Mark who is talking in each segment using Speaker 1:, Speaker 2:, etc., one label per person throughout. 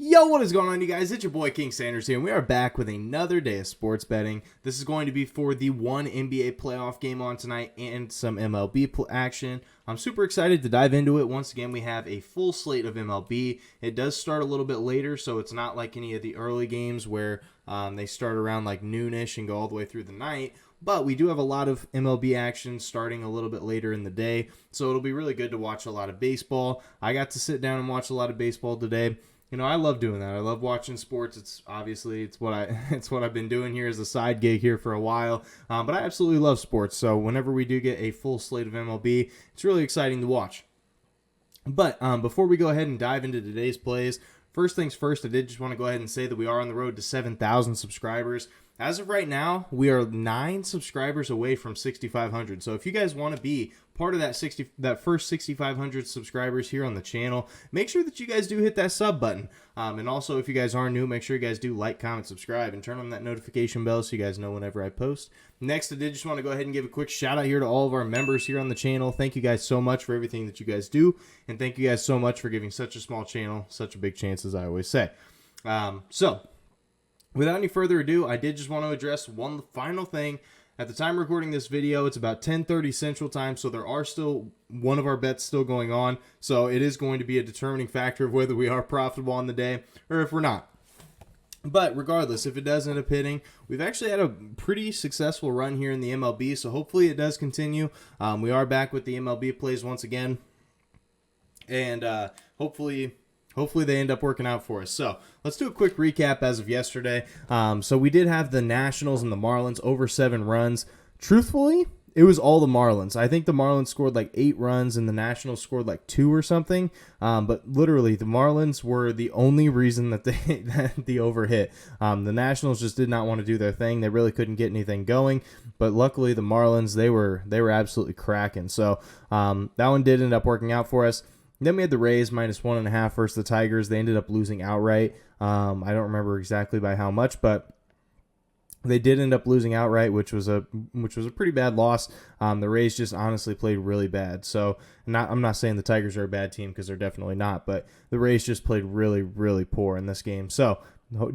Speaker 1: Yo, what is going on, you guys? It's your boy King Sanders here, and we are back with another day of sports betting. This is going to be for the one NBA playoff game on tonight and some MLB action. I'm super excited to dive into it. Once again, we have a full slate of MLB. It does start a little bit later, so it's not like any of the early games where they start around like noonish and go all the way through the night. But we do have a lot of MLB action starting a little bit later in the day, so it'll be really good to watch a lot of baseball. I got to sit down and watch a lot of baseball today. You know, I love doing that. I love watching sports. It's what I've been doing here as a side gig here for a while. But I absolutely love sports. So whenever we do get a full slate of MLB, it's really exciting to watch. But before we go ahead and dive into today's plays, first things first, I did just want to go ahead and say that we are on the road to 7,000 subscribers. As of right now, we are 9 subscribers away from 6,500. So if you guys want to be part of that first 6,500 subscribers here on the channel, make sure that you guys do hit that sub button. And also, if you guys are new, make sure you guys do like, comment, subscribe, and turn on that notification bell so you guys know whenever I post. Next, I did just want to go ahead and give a quick shout out here to all of our members here on the channel. Thank you guys so much for everything that you guys do. And thank you guys so much for giving such a small channel such a big chance, as I always say. Without any further ado, I did just want to address one final thing. At the time recording this video, it's about 10:30 Central Time, so there are still one of our bets still going on. So it is going to be a determining factor of whether we are profitable on the day or if we're not. But regardless, if it does end up hitting, we've actually had a pretty successful run here in the MLB, so hopefully it does continue. We are back with the MLB plays once again, and hopefully they end up working out for us. So let's do a quick recap as of yesterday. So we did have the Nationals and the Marlins over 7 runs. Truthfully, it was all the Marlins. I think the Marlins scored like 8 runs and the Nationals scored like 2 or something. But literally, the Marlins were the only reason that the over hit. The Nationals just did not want to do their thing. They really couldn't get anything going. But luckily, the Marlins, they were absolutely cracking. So that one did end up working out for us. Then we had the Rays minus 1.5 versus the Tigers. They ended up losing outright. I don't remember exactly by how much, but they did end up losing outright, which was a pretty bad loss. The Rays just honestly played really bad. So I'm not saying the Tigers are a bad team, because they're definitely not, but the Rays just played really, really poor in this game. So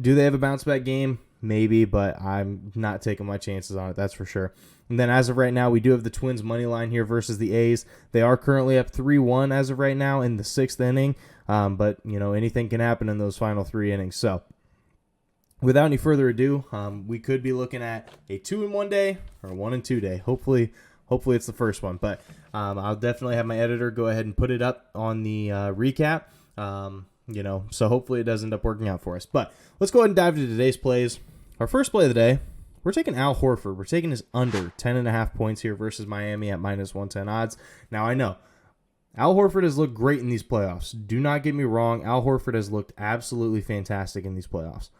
Speaker 1: do they have a bounce back game? Maybe, but I'm not taking my chances on it, that's for sure. And then as of right now, we do have the Twins money line here versus the A's. They are currently up 3-1 as of right now in the 6th inning. But, you know, anything can happen in those final 3 innings. So without any further ado, we could be looking at a 2-in-1 day or a 1-in-2 day. Hopefully it's the first one. But I'll definitely have my editor go ahead and put it up on the recap. So hopefully it does end up working out for us. But let's go ahead and dive into today's plays. Our first play of the day, we're taking Al Horford. We're taking his under 10.5 points here versus Miami at minus 110 odds. Now, I know Al Horford has looked great in these playoffs. Do not get me wrong. Al Horford has looked absolutely fantastic in these playoffs.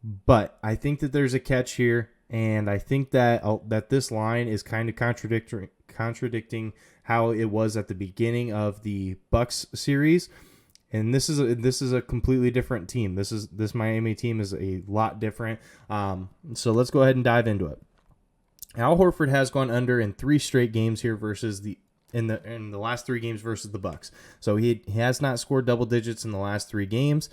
Speaker 1: But I think that there's a catch here, and I think that this line is kind of contradicting how it was at the beginning of the Bucks series. And this is a completely different team. This Miami team is a lot different. So let's go ahead and dive into it. Al Horford has gone under in 3 straight games here versus in the last 3 games versus the Bucks. So he has not scored double digits in the last 3 games,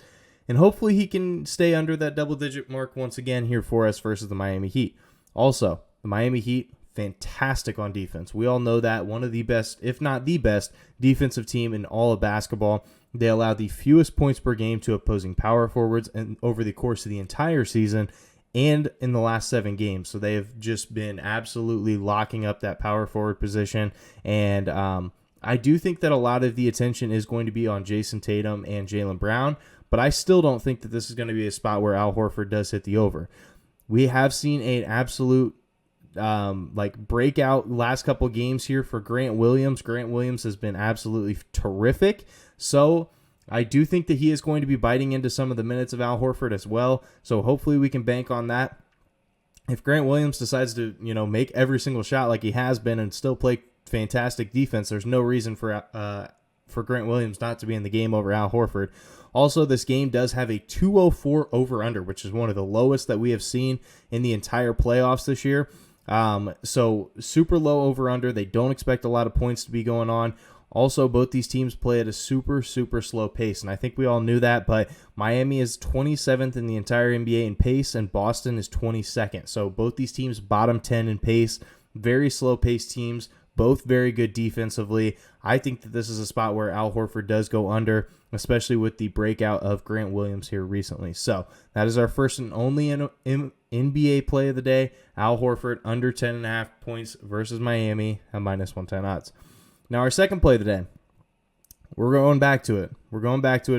Speaker 1: and hopefully he can stay under that double digit mark once again here for us versus the Miami Heat. Also, the Miami Heat, fantastic on defense. We all know that, one of the best, if not the best, defensive team in all of basketball. They allow the fewest points per game to opposing power forwards and over the course of the entire season and in the last 7 games. So they have just been absolutely locking up that power forward position. And I do think that a lot of the attention is going to be on Jason Tatum and Jaylen Brown, but I still don't think that this is going to be a spot where Al Horford does hit the over. We have seen an absolute breakout last couple games here for Grant Williams. Grant Williams has been absolutely terrific. So I do think that he is going to be biting into some of the minutes of Al Horford as well. So hopefully we can bank on that. If Grant Williams decides to, make every single shot like he has been and still play fantastic defense, there's no reason for Grant Williams not to be in the game over Al Horford. Also, this game does have a 204 over-under, which is one of the lowest that we have seen in the entire playoffs this year. So super low over-under. They don't expect a lot of points to be going on. Also, both these teams play at a super, super slow pace, and I think we all knew that, but Miami is 27th in the entire NBA in pace, and Boston is 22nd. So both these teams bottom 10 in pace, very slow-paced teams, both very good defensively. I think that this is a spot where Al Horford does go under, especially with the breakout of Grant Williams here recently. So that is our first and only NBA play of the day. Al Horford under 10.5 points versus Miami at -110 odds. Now, our second play of the day, we're going back to it.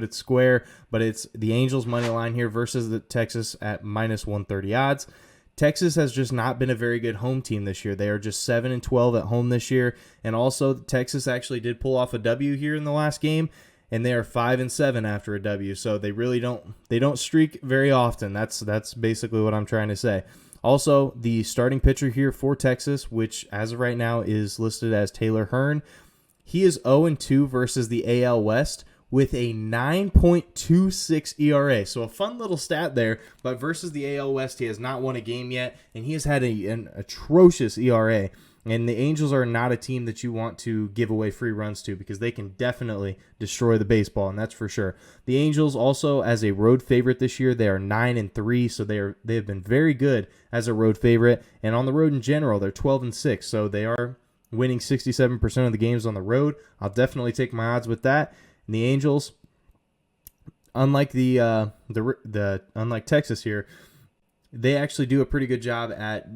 Speaker 1: It's square, but it's the Angels money line here versus the Texas at -130 odds. Texas has just not been a very good home team this year. They are just 7-12 at home this year, and also Texas actually did pull off a W here in the last game, and they are 5-7 after a W. So they really don't streak very often. That's basically what I'm trying to say. Also, the starting pitcher here for Texas, which as of right now is listed as Taylor Hearn, he is 0-2 versus the AL West with a 9.26 ERA. So a fun little stat there, but versus the AL West, he has not won a game yet, and he has had an atrocious ERA. And the Angels are not a team that you want to give away free runs to because they can definitely destroy the baseball, and that's for sure. The Angels also, as a road favorite this year, they are 9-3, so they have been very good as a road favorite. And on the road in general, they're 12-6, so they are winning 67% of the games on the road. I'll definitely take my odds with that. And the Angels, unlike unlike Texas here, they actually do a pretty good job at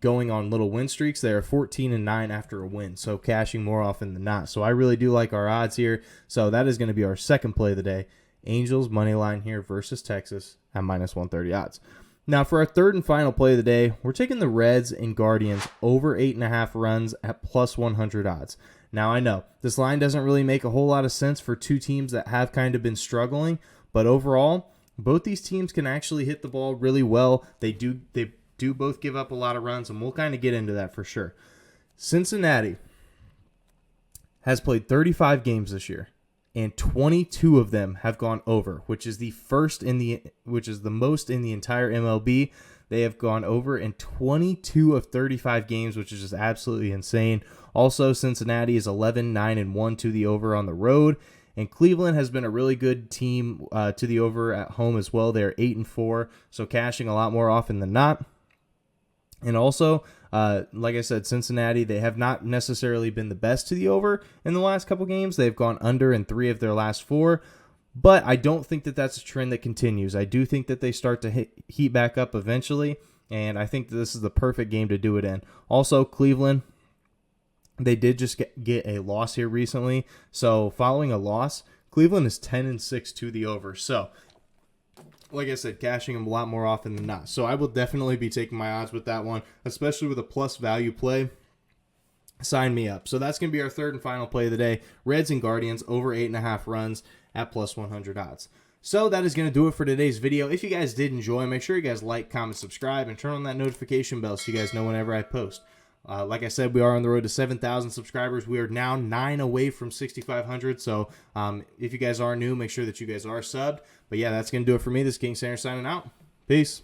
Speaker 1: going on little win streaks. They are 14-9 after a win, so cashing more often than not. So I really do like our odds here. So that is going to be our second play of the day. Angels money line here versus Texas at -130 odds. Now for our third and final play of the day, we're taking the Reds and Guardians over 8.5 runs at +100 odds. Now I know this line doesn't really make a whole lot of sense for two teams that have kind of been struggling, but overall, both these teams can actually hit the ball really well. They do both give up a lot of runs, and we'll kind of get into that for sure. Cincinnati has played 35 games this year, and 22 of them have gone over, which is the most in the entire MLB. They have gone over in 22 of 35 games, which is just absolutely insane. Also, Cincinnati is 11-9-1 to the over on the road. And Cleveland has been a really good team to the over at home as well. They're 8-4, so cashing a lot more often than not. And also, like I said, Cincinnati, they have not necessarily been the best to the over in the last couple games. They've gone under in 3 of their last 4. But I don't think that that's a trend that continues. I do think that they start to heat back up eventually. And I think that this is the perfect game to do it in. Also, Cleveland, they did just get a loss here recently. So following a loss, Cleveland is 10-6 to the over. So, like I said, cashing them a lot more often than not. So I will definitely be taking my odds with that one, especially with a plus value play. Sign me up. So that's going to be our third and final play of the day. Reds and Guardians over 8.5 runs at +100 odds. So that is going to do it for today's video. If you guys did enjoy, make sure you guys like, comment, subscribe, and turn on that notification bell so you guys know whenever I post. Like I said, we are on the road to 7,000 subscribers. We are now 9 away from 6,500. So if you guys are new, make sure that you guys are subbed. But yeah, that's going to do it for me. This is King Sander signing out. Peace.